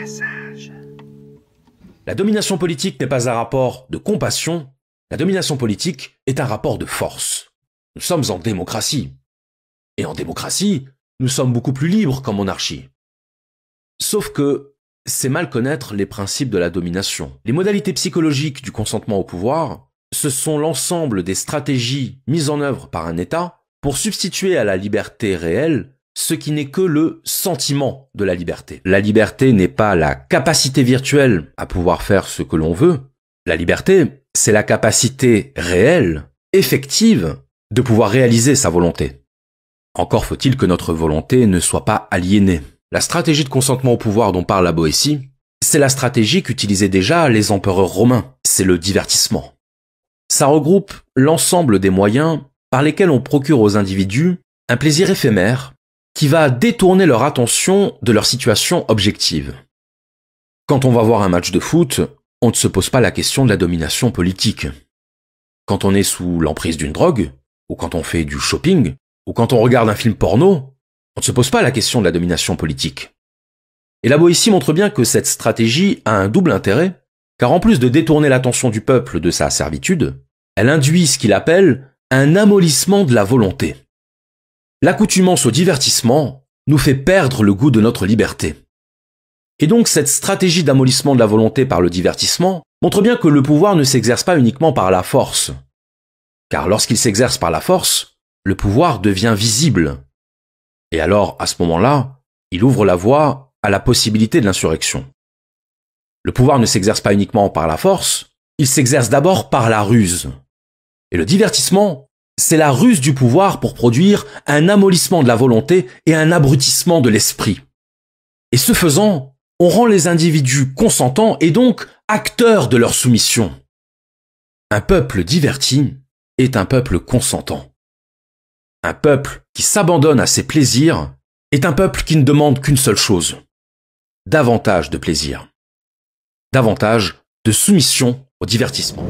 massage. La domination politique n'est pas un rapport de compassion, la domination politique est un rapport de force. Nous sommes en démocratie. Et en démocratie, nous sommes beaucoup plus libres qu'en monarchie. Sauf que c'est mal connaître les principes de la domination. Les modalités psychologiques du consentement au pouvoir, ce sont l'ensemble des stratégies mises en œuvre par un État pour substituer à la liberté réelle ce qui n'est que le sentiment de la liberté. La liberté n'est pas la capacité virtuelle à pouvoir faire ce que l'on veut. La liberté, c'est la capacité réelle, effective, de pouvoir réaliser sa volonté. Encore faut-il que notre volonté ne soit pas aliénée. La stratégie de consentement au pouvoir dont parle la Boétie, c'est la stratégie qu'utilisaient déjà les empereurs romains. C'est le divertissement. Ça regroupe l'ensemble des moyens par lesquels on procure aux individus un plaisir éphémère qui va détourner leur attention de leur situation objective. Quand on va voir un match de foot, on ne se pose pas la question de la domination politique. Quand on est sous l'emprise d'une drogue, ou quand on fait du shopping, ou quand on regarde un film porno, on ne se pose pas la question de la domination politique. Et la Boétie montre bien que cette stratégie a un double intérêt, car en plus de détourner l'attention du peuple de sa servitude, elle induit ce qu'il appelle un amollissement de la volonté. L'accoutumance au divertissement nous fait perdre le goût de notre liberté. Et donc cette stratégie d'amollissement de la volonté par le divertissement montre bien que le pouvoir ne s'exerce pas uniquement par la force. Car lorsqu'il s'exerce par la force, le pouvoir devient visible. Et alors, à ce moment-là, il ouvre la voie à la possibilité de l'insurrection. Le pouvoir ne s'exerce pas uniquement par la force, il s'exerce d'abord par la ruse. Et le divertissement, c'est la ruse du pouvoir pour produire un amollissement de la volonté et un abrutissement de l'esprit. Et ce faisant, on rend les individus consentants et donc acteurs de leur soumission. Un peuple diverti est un peuple consentant. Un peuple qui s'abandonne à ses plaisirs est un peuple qui ne demande qu'une seule chose: davantage de plaisir, davantage de soumission au divertissement.